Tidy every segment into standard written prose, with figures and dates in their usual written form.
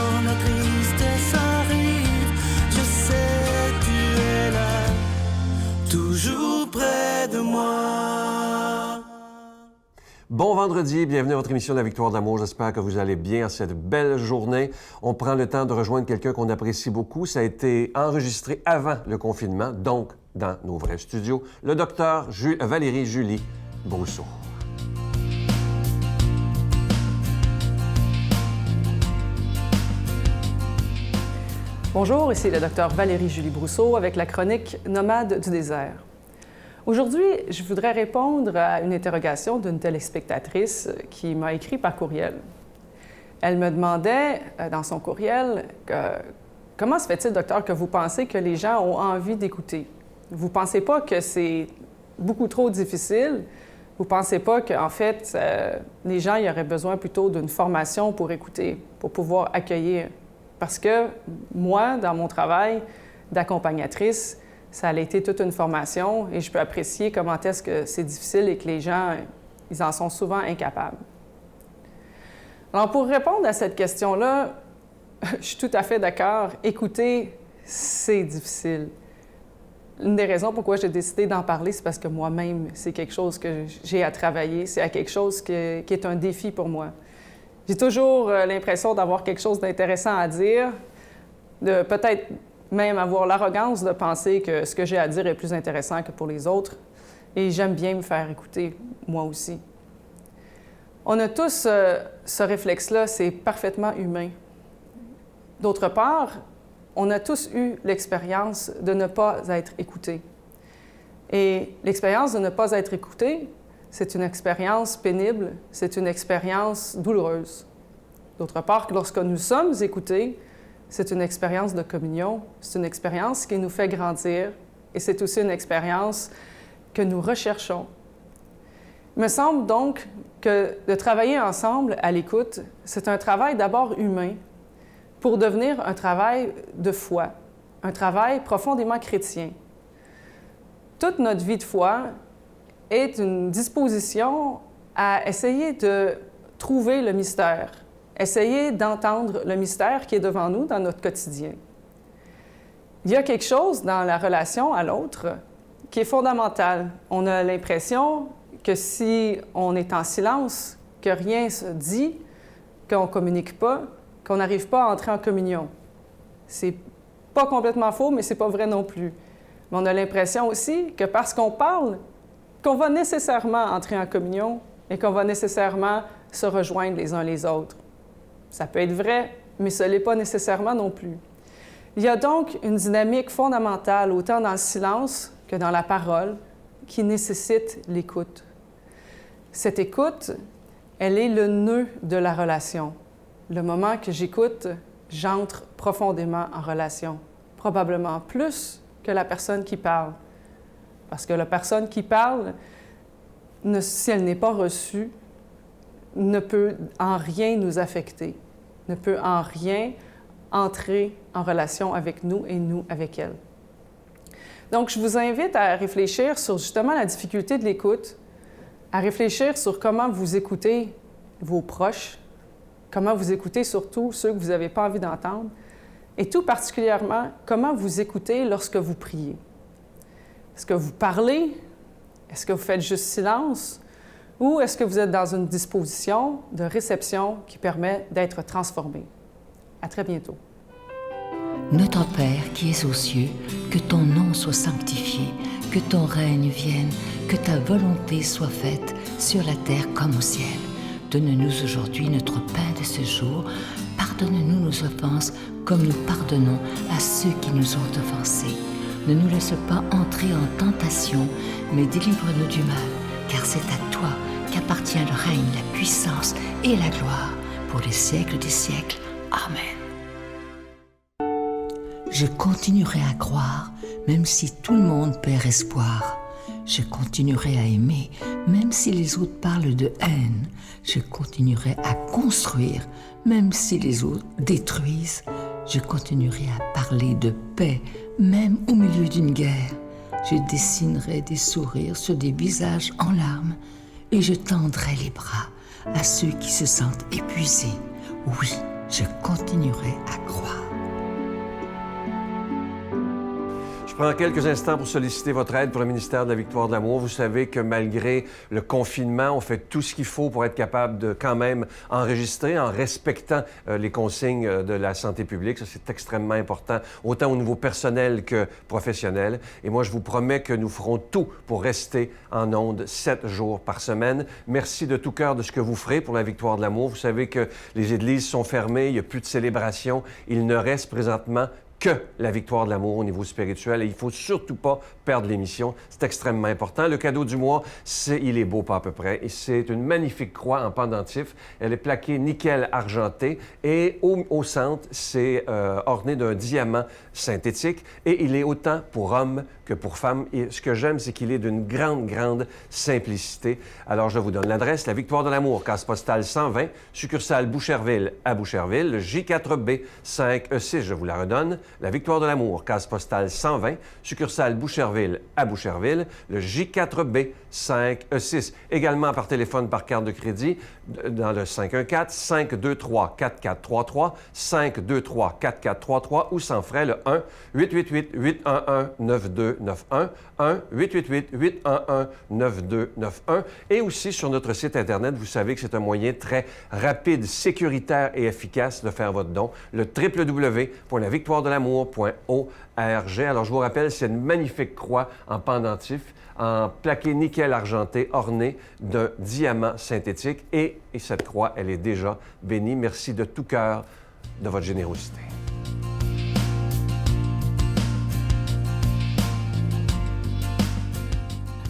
quand la tristesse arrive, je sais tu es là, toujours près de moi. Bon vendredi, bienvenue à votre émission de la Victoire de l'amour. J'espère que vous allez bien cette belle journée. On prend le temps de rejoindre quelqu'un qu'on apprécie beaucoup. Ça a été enregistré avant le confinement, donc dans nos vrais studios, le docteur Valérie Julie Brousseau. Bonjour, ici le docteur Valérie Julie Brousseau avec la chronique Nomade du désert. Aujourd'hui, je voudrais répondre à une interrogation d'une téléspectatrice qui m'a écrit par courriel. Elle me demandait dans son courriel comment se fait-il, docteur, que vous pensez que les gens ont envie d'écouter? Vous ne pensez pas que c'est beaucoup trop difficile? Vous ne pensez pas qu'en fait, les gens y auraient besoin plutôt d'une formation pour écouter, pour pouvoir accueillir? Parce que moi, dans mon travail d'accompagnatrice, ça a été toute une formation et je peux apprécier comment est-ce que c'est difficile et que les gens, ils en sont souvent incapables. Alors, pour répondre à cette question-là, je suis tout à fait d'accord. Écouter, c'est difficile. Une des raisons pourquoi j'ai décidé d'en parler, c'est parce que moi-même, c'est quelque chose que j'ai à travailler, c'est quelque chose qui est un défi pour moi. J'ai toujours l'impression d'avoir quelque chose d'intéressant à dire, de peut-être même avoir l'arrogance de penser que ce que j'ai à dire est plus intéressant que pour les autres. Et j'aime bien me faire écouter, moi aussi. On a tous ce réflexe-là, c'est parfaitement humain. D'autre part, on a tous eu l'expérience de ne pas être écouté. Et l'expérience de ne pas être écouté, c'est une expérience pénible, c'est une expérience douloureuse. D'autre part, lorsque nous sommes écoutés, c'est une expérience de communion, c'est une expérience qui nous fait grandir et c'est aussi une expérience que nous recherchons. Il me semble donc que de travailler ensemble à l'écoute, c'est un travail d'abord humain pour devenir un travail de foi, un travail profondément chrétien. Toute notre vie de foi est une disposition à essayer de trouver le mystère, essayer d'entendre le mystère qui est devant nous dans notre quotidien. Il y a quelque chose dans la relation à l'autre qui est fondamental. On a l'impression que si on est en silence, que rien se dit, qu'on ne communique pas, qu'on n'arrive pas à entrer en communion. C'est pas complètement faux, mais c'est pas vrai non plus. Mais on a l'impression aussi que parce qu'on parle, qu'on va nécessairement entrer en communion et qu'on va nécessairement se rejoindre les uns les autres. Ça peut être vrai, mais ce n'est pas nécessairement non plus. Il y a donc une dynamique fondamentale, autant dans le silence que dans la parole, qui nécessite l'écoute. Cette écoute, elle est le nœud de la relation. Le moment que j'écoute, j'entre profondément en relation, probablement plus que la personne qui parle. Parce que la personne qui parle, si elle n'est pas reçue, ne peut en rien nous affecter, ne peut en rien entrer en relation avec nous et nous avec elle. Donc, je vous invite à réfléchir sur justement la difficulté de l'écoute, à réfléchir sur comment vous écoutez vos proches, comment vous écoutez surtout ceux que vous n'avez pas envie d'entendre, et tout particulièrement, comment vous écoutez lorsque vous priez. Est-ce que vous parlez? Est-ce que vous faites juste silence? Ou est-ce que vous êtes dans une disposition de réception qui permet d'être transformé? À très bientôt. Notre Père qui es aux cieux, que ton nom soit sanctifié, que ton règne vienne, que ta volonté soit faite sur la terre comme au ciel. Donne-nous aujourd'hui notre pain de ce jour. Pardonne-nous nos offenses comme nous pardonnons à ceux qui nous ont offensés. Ne nous laisse pas entrer en tentation, mais délivre-nous du mal, car c'est à toi qu'appartient le règne, la puissance et la gloire pour les siècles des siècles. Amen. Je continuerai à croire, même si tout le monde perd espoir. Je continuerai à aimer, même si les autres parlent de haine. Je continuerai à construire, même si les autres détruisent. Je continuerai à parler de paix, même au milieu d'une guerre. Je dessinerai des sourires sur des visages en larmes et je tendrai les bras à ceux qui se sentent épuisés. Oui, je continuerai à croire. Je prends quelques instants pour solliciter votre aide pour le ministère de la Victoire de l'Amour. Vous savez que malgré le confinement, on fait tout ce qu'il faut pour être capable de quand même enregistrer en respectant les consignes de la santé publique. Ça, c'est extrêmement important, autant au niveau personnel que professionnel. Et moi, je vous promets que nous ferons tout pour rester en ondes 7 jours par semaine. Merci de tout cœur de ce que vous ferez pour la Victoire de l'Amour. Vous savez que les églises sont fermées, il n'y a plus de célébration. Il ne reste présentement que la victoire de l'amour au niveau spirituel. Et il ne faut surtout pas perdre l'émission. C'est extrêmement important. Le cadeau du mois, il est beau pas à peu près. Et c'est une magnifique croix en pendentif. Elle est plaquée nickel argenté. Et au centre, c'est orné d'un diamant synthétique. Et il est autant pour hommes que pour femmes. Et ce que j'aime, c'est qu'il est d'une grande, grande simplicité. Alors, je vous donne l'adresse. La Victoire de l'amour, case postale 120, succursale Boucherville à Boucherville, le J4B 5E6, je vous la redonne. La Victoire de l'amour, case postale 120, succursale Boucherville à Boucherville, le J4B 5E6. Également par téléphone par carte de crédit dans le 514-523-4433, 523-4433 ou sans frais le 1-888-811-9291, 1-888-811-9291. Et aussi sur notre site Internet, vous savez que c'est un moyen très rapide, sécuritaire et efficace de faire votre don, le www.lavictoiredelamour.org. Alors, je vous rappelle, c'est une magnifique croix en pendentif, en plaqué nickel argenté, ornée d'un diamant synthétique. Et cette croix, elle est déjà bénie. Merci de tout cœur de votre générosité.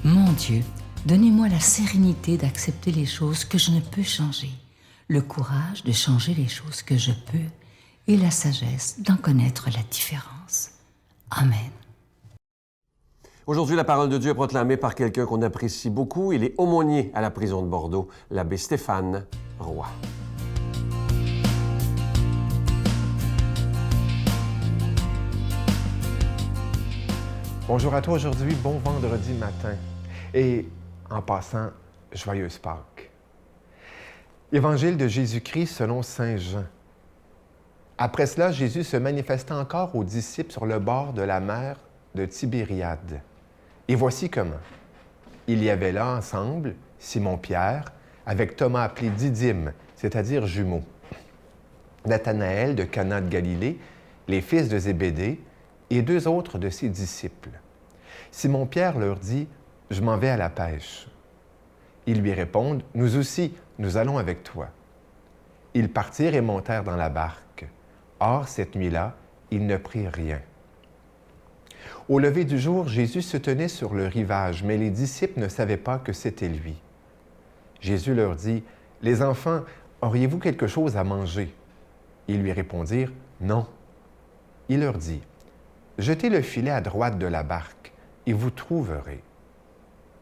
Mon Dieu, donnez-moi la sérénité d'accepter les choses que je ne peux changer, le courage de changer les choses que je peux et la sagesse d'en connaître la différence. Amen. Aujourd'hui, la parole de Dieu est proclamée par quelqu'un qu'on apprécie beaucoup. Il est aumônier à la prison de Bordeaux, l'abbé Stéphane Roy. Bonjour à toi aujourd'hui, bon vendredi matin. Et en passant, joyeuse Pâques. Évangile de Jésus-Christ selon saint Jean. Après cela, Jésus se manifesta encore aux disciples sur le bord de la mer de Tibériade. Et voici comment. Il y avait là ensemble Simon-Pierre, avec Thomas appelé Didyme, c'est-à-dire jumeau, Nathanaël de Cana de Galilée, les fils de Zébédée, et 2 autres de ses disciples. Simon-Pierre leur dit, « Je m'en vais à la pêche. » Ils lui répondent, « Nous aussi, nous allons avec toi. » Ils partirent et montèrent dans la barque. Or, cette nuit-là, ils ne prirent rien. Au lever du jour, Jésus se tenait sur le rivage, mais les disciples ne savaient pas que c'était lui. Jésus leur dit, « Les enfants, auriez-vous quelque chose à manger? » Ils lui répondirent, « Non. » Il leur dit, « Jetez le filet à droite de la barque, et vous trouverez. »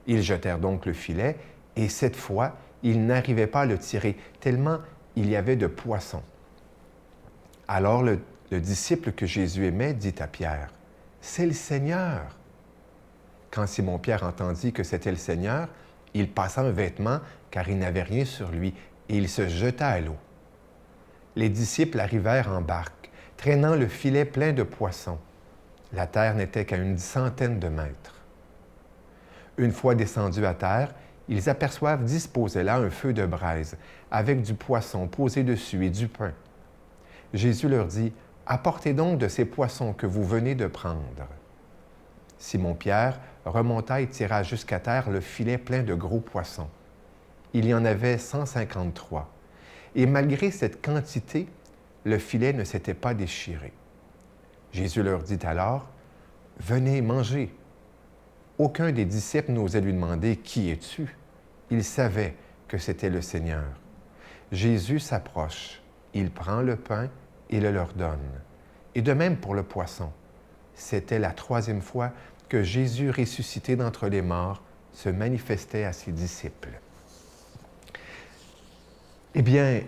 Ils jetèrent donc le filet, et cette fois, ils n'arrivaient pas à le tirer, tellement il y avait de poissons. Alors le disciple que Jésus aimait dit à Pierre, « C'est le Seigneur. » Quand Simon-Pierre entendit que c'était le Seigneur, il passa un vêtement, car il n'avait rien sur lui, et il se jeta à l'eau. Les disciples arrivèrent en barque, traînant le filet plein de poissons. La terre n'était qu'à 100 de mètres. Une fois descendus à terre, ils aperçoivent disposé là un feu de braise, avec du poisson posé dessus et du pain. Jésus leur dit, « Apportez donc de ces poissons que vous venez de prendre. » Simon-Pierre remonta et tira jusqu'à terre le filet plein de gros poissons. Il y en avait 153. Et malgré cette quantité, le filet ne s'était pas déchiré. Jésus leur dit alors, « Venez manger. » Aucun des disciples n'osait lui demander, « Qui es-tu? » Il savait que c'était le Seigneur. Jésus s'approche, il prend le pain et le leur donne. Et de même pour le poisson. C'était la 3e fois que Jésus, ressuscité d'entre les morts, se manifestait à ses disciples. Eh bien,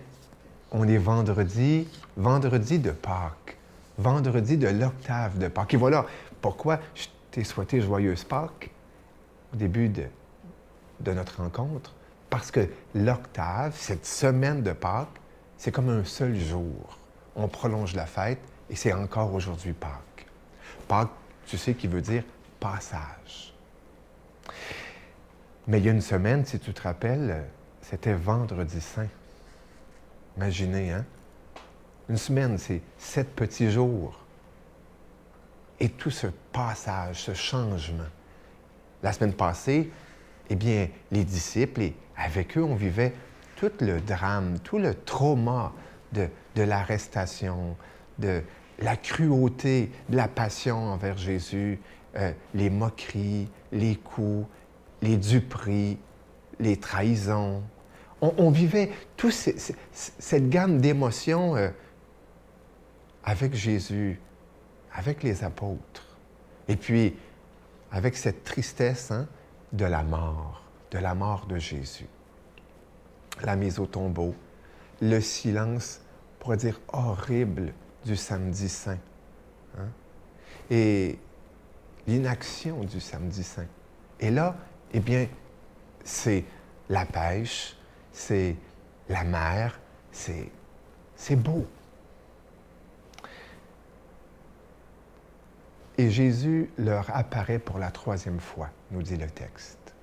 on est vendredi de Pâques, vendredi de l'octave de Pâques. Et voilà pourquoi je t'ai souhaité joyeuse Pâques au début de notre rencontre, parce que l'octave, cette semaine de Pâques, c'est comme un seul jour. on prolonge la fête et c'est encore aujourd'hui Pâques. Pâques, tu sais, qui veut dire passage. Mais il y a une semaine, si tu te rappelles, c'était Vendredi Saint. Imaginez, hein? Une semaine, c'est 7 petits jours. Et tout ce passage, ce changement. La semaine passée, eh bien, les disciples, et avec eux, on vivait tout le drame, tout le trauma de l'arrestation, de la cruauté de la passion envers Jésus, les moqueries, les coups, les duperies, les trahisons. On vivait toute cette gamme d'émotions avec Jésus, avec les apôtres. Et puis, avec cette tristesse de la mort de Jésus. La mise au tombeau, le silence, on pourrait dire horrible, du samedi saint. Hein? Et l'inaction du samedi saint. Et là, eh bien, c'est la pêche, c'est la mer, c'est beau. Et Jésus leur apparaît pour la 3e fois, nous dit le texte.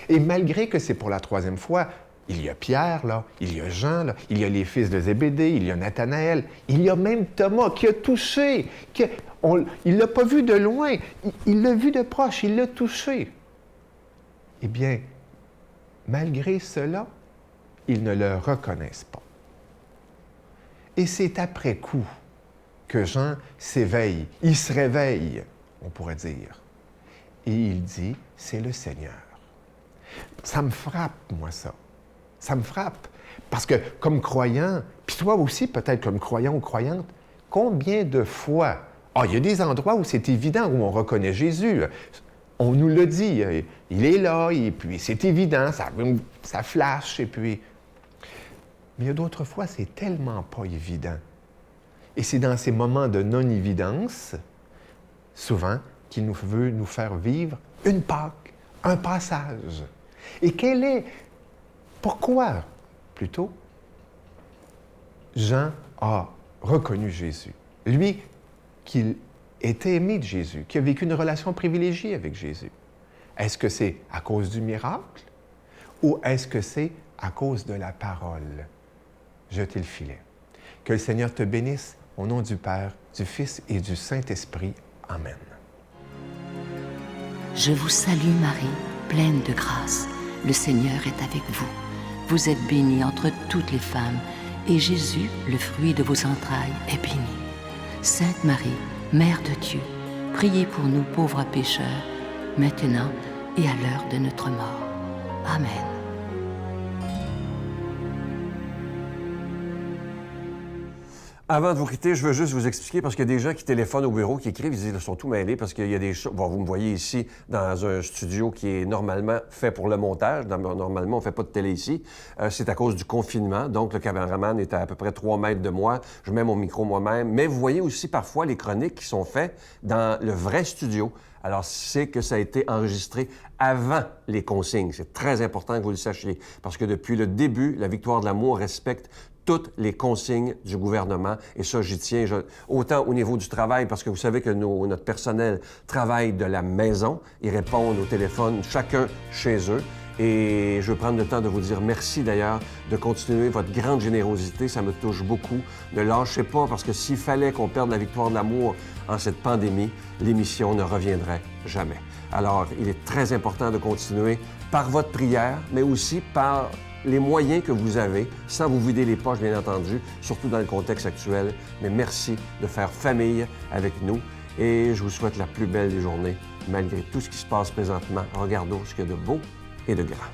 Et malgré que c'est pour la 3e fois, il y a Pierre, là, il y a Jean, là, il y a les fils de Zébédée, il y a Nathanaël, il y a même Thomas qui a touché, il ne l'a pas vu de loin, il l'a vu de proche, il l'a touché. Eh bien, malgré cela, ils ne le reconnaissent pas. Et c'est après coup que Jean s'éveille, il se réveille, on pourrait dire. Et il dit, c'est le Seigneur. Ça me frappe, moi, ça. Ça me frappe. Parce que, comme croyant, puis toi aussi, peut-être comme croyant ou croyante, combien de fois, il y a des endroits où c'est évident, où on reconnaît Jésus. On nous le dit, il est là, et puis c'est évident, ça flash, et puis... Mais il y a d'autres fois, c'est tellement pas évident. Et c'est dans ces moments de non-évidence, souvent, qu'il nous veut nous faire vivre une Pâque, un passage. Et pourquoi, plutôt, Jean a reconnu Jésus? Lui, qui était aimé de Jésus, qui a vécu une relation privilégiée avec Jésus. Est-ce que c'est à cause du miracle ou est-ce que c'est à cause de la parole? Jetez le filet. Que le Seigneur te bénisse au nom du Père, du Fils et du Saint-Esprit. Amen. Je vous salue Marie, pleine de grâce. Le Seigneur est avec vous. Vous êtes bénie entre toutes les femmes, et Jésus, le fruit de vos entrailles, est béni. Sainte Marie, Mère de Dieu, priez pour nous pauvres pécheurs, maintenant et à l'heure de notre mort. Amen. Avant de vous quitter, je veux juste vous expliquer, parce qu'il y a des gens qui téléphonent au bureau, qui écrivent, ils sont tout mêlés, parce qu'il y a des choses... Bon, vous me voyez ici dans un studio qui est normalement fait pour le montage. Normalement, on ne fait pas de télé ici. C'est à cause du confinement. Donc, le caméraman est à peu près 3 mètres de moi. Je mets mon micro moi-même. Mais vous voyez aussi parfois les chroniques qui sont faites dans le vrai studio. Alors, c'est que ça a été enregistré avant les consignes. C'est très important que vous le sachiez, parce que depuis le début, la Victoire de l'amour respecte toutes les consignes du gouvernement. Et ça, j'y tiens, autant au niveau du travail, parce que vous savez que notre personnel travaille de la maison. Ils répondent au téléphone, chacun chez eux. Et je veux prendre le temps de vous dire merci d'ailleurs de continuer votre grande générosité. Ça me touche beaucoup. Ne lâchez pas, parce que s'il fallait qu'on perde la Victoire de l'amour en cette pandémie, l'émission ne reviendrait jamais. Alors, il est très important de continuer par votre prière, mais aussi par les moyens que vous avez, sans vous vider les poches, bien entendu, surtout dans le contexte actuel. Mais merci de faire famille avec nous et je vous souhaite la plus belle des journées, malgré tout ce qui se passe présentement. Regardons ce qu'il y a de beau et de grand.